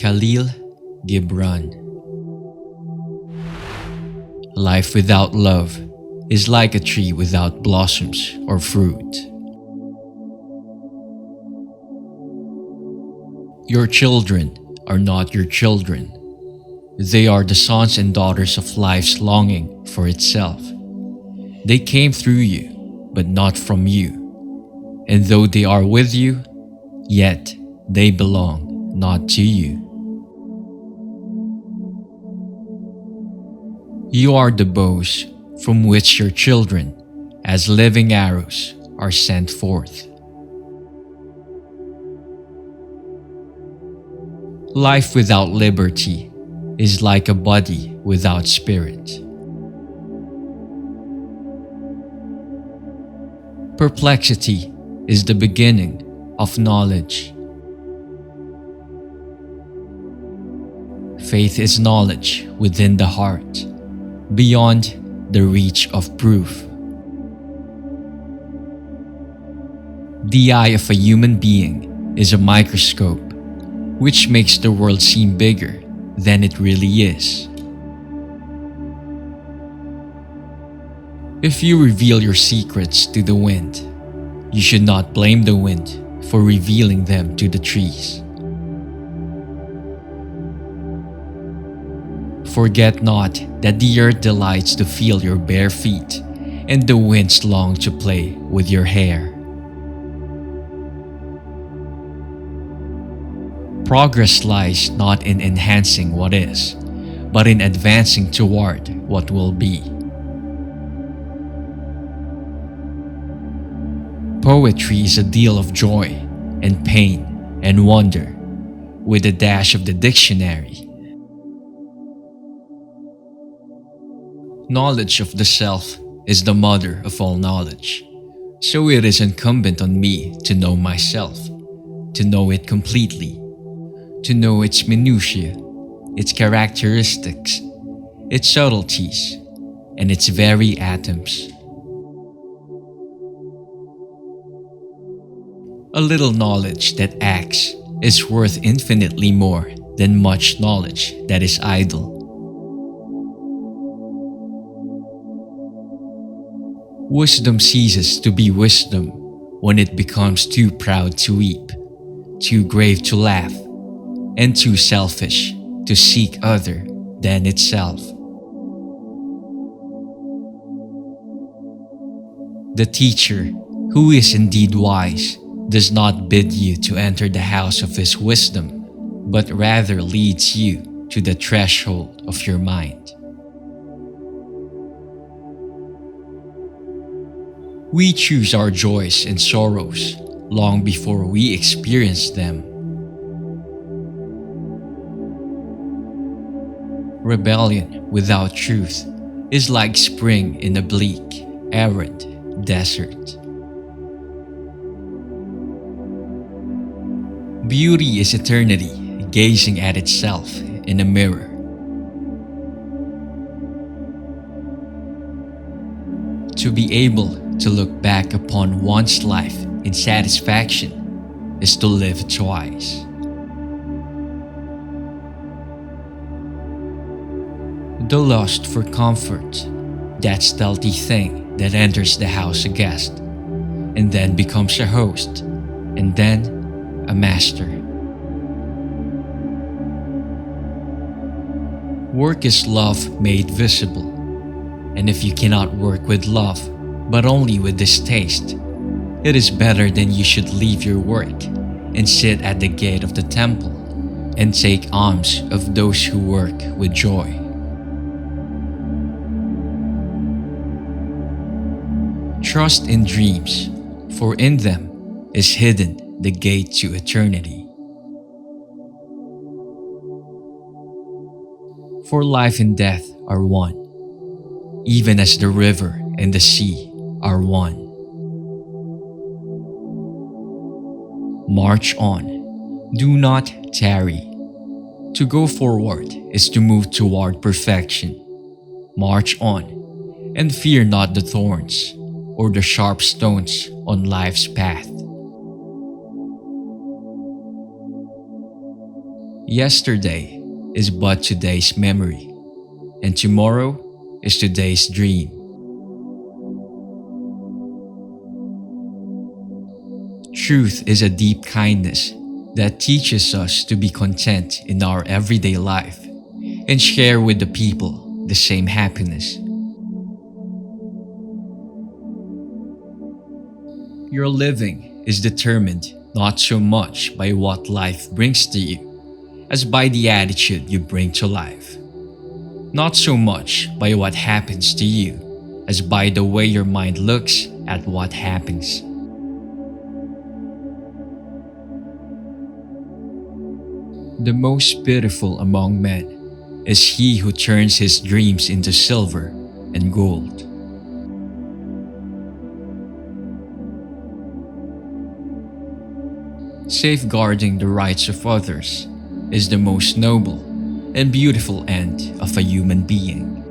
Kahlil Gibran. Life without love is like a tree without blossoms or fruit. Your children are not your children. They are the sons and daughters of life's longing for itself. They came through you, but not from you. And though they are with you, yet they belong not to you. You are the bows from which your children, as living arrows, are sent forth. Life without liberty is like a body without spirit. Perplexity is the beginning of knowledge. Faith is knowledge within the heart, beyond the reach of proof. The eye of a human being is a microscope, which makes the world seem bigger than it really is. If you reveal your secrets to the wind, you should not blame the wind for revealing them to the trees. Forget not that the earth delights to feel your bare feet, and the winds long to play with your hair. Progress lies not in enhancing what is, but in advancing toward what will be. Poetry is a deal of joy and pain and wonder, with a dash of the dictionary. Knowledge of the self is the mother of all knowledge, so it is incumbent on me to know myself, to know it completely, to know its minutiae, its characteristics, its subtleties, and its very atoms. A little knowledge that acts is worth infinitely more than much knowledge that is idle. Wisdom ceases to be wisdom when it becomes too proud to weep, too grave to laugh, and too selfish to seek other than itself. The teacher, who is indeed wise, does not bid you to enter the house of his wisdom, but rather leads you to the threshold of your mind. We choose our joys and sorrows long before we experience them. Rebellion without truth is like spring in a bleak, arid desert. Beauty is eternity gazing at itself in a mirror. To be able to look back upon one's life in satisfaction is to live twice. The lust for comfort, that stealthy thing that enters the house a guest, and then becomes a host, and then a master. Work is love made visible, and if you cannot work with love, but only with distaste, it is better than you should leave your work and sit at the gate of the temple and take alms of those who work with joy. Trust in dreams, for in them is hidden the gate to eternity. For life and death are one, even as the river and the sea are one. March on, do not tarry. To go forward is to move toward perfection. March on, and fear not the thorns or the sharp stones on life's path. Yesterday is but today's memory, and tomorrow is today's dream. Truth is a deep kindness that teaches us to be content in our everyday life and share with the people the same happiness. Your living is determined not so much by what life brings to you as by the attitude you bring to life. Not so much by what happens to you as by the way your mind looks at what happens. The most beautiful among men is he who turns his dreams into silver and gold. Safeguarding the rights of others is the most noble and beautiful end of a human being.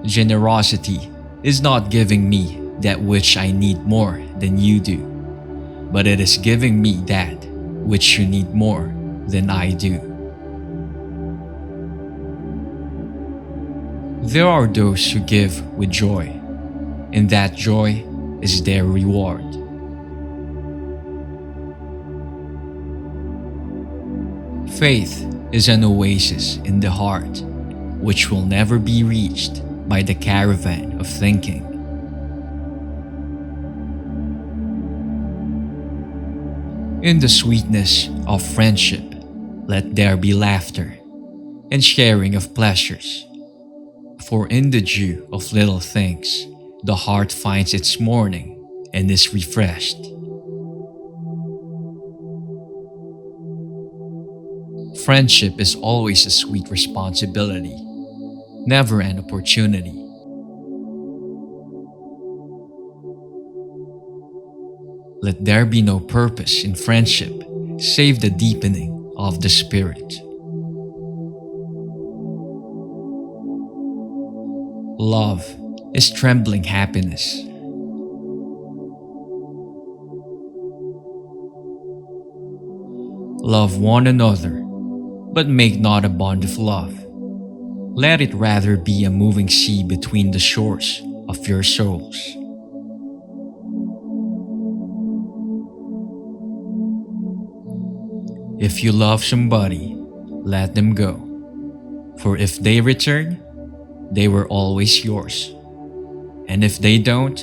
Generosity is not giving me that which I need more than you do, but it is giving me that which you need more than I do. There are those who give with joy, and that joy is their reward. Faith is an oasis in the heart, which will never be reached by the caravan of thinking. In the sweetness of friendship, let there be laughter and sharing of pleasures. For in the dew of little things, the heart finds its morning and is refreshed. Friendship is always a sweet responsibility, never an opportunity. Let there be no purpose in friendship save the deepening of the spirit. Love is trembling happiness. Love one another, but make not a bond of love. Let it rather be a moving sea between the shores of your souls. If you love somebody, let them go. For if they return, they were always yours. And if they don't,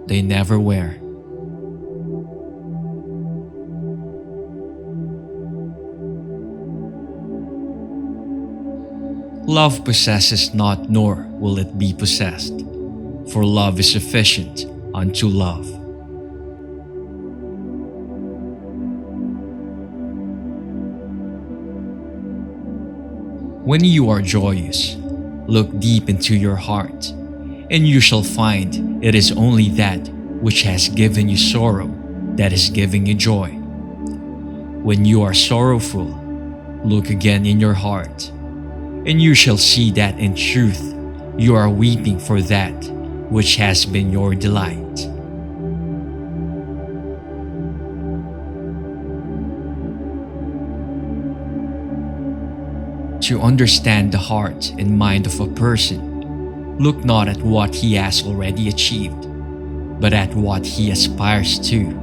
they never were. Love possesses not, nor will it be possessed, for love is sufficient unto love. When you are joyous, look deep into your heart, and you shall find it is only that which has given you sorrow that is giving you joy. When you are sorrowful, look again in your heart, and you shall see that in truth you are weeping for that which has been your delight. To understand the heart and mind of a person, look not at what he has already achieved, but at what he aspires to.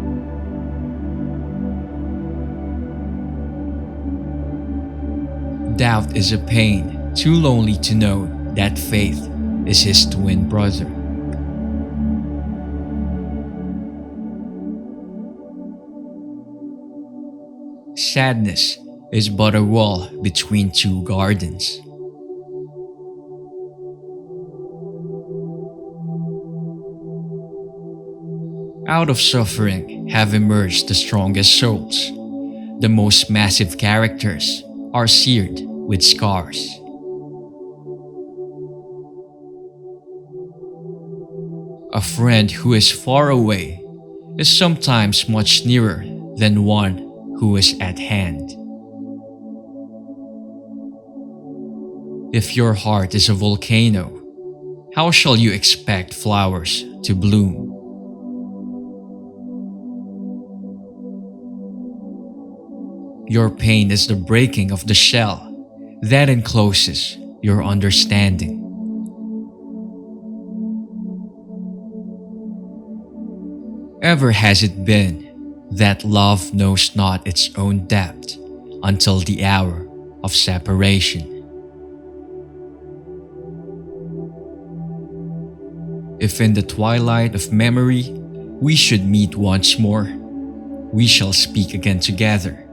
Doubt is a pain too lonely to know that faith is his twin brother. Sadness is but a wall between two gardens. Out of suffering have emerged the strongest souls. The most massive characters are seared with scars. A friend who is far away is sometimes much nearer than one who is at hand. If your heart is a volcano, how shall you expect flowers to bloom? Your pain is the breaking of the shell that encloses your understanding. Ever has it been that love knows not its own depth until the hour of separation? If in the twilight of memory we should meet once more, we shall speak again together,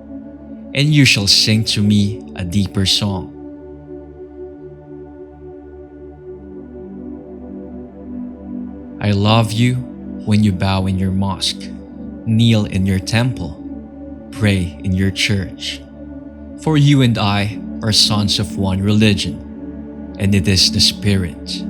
and you shall sing to me a deeper song. I love you when you bow in your mosque, kneel in your temple, pray in your church. For you and I are sons of one religion, and it is the Spirit.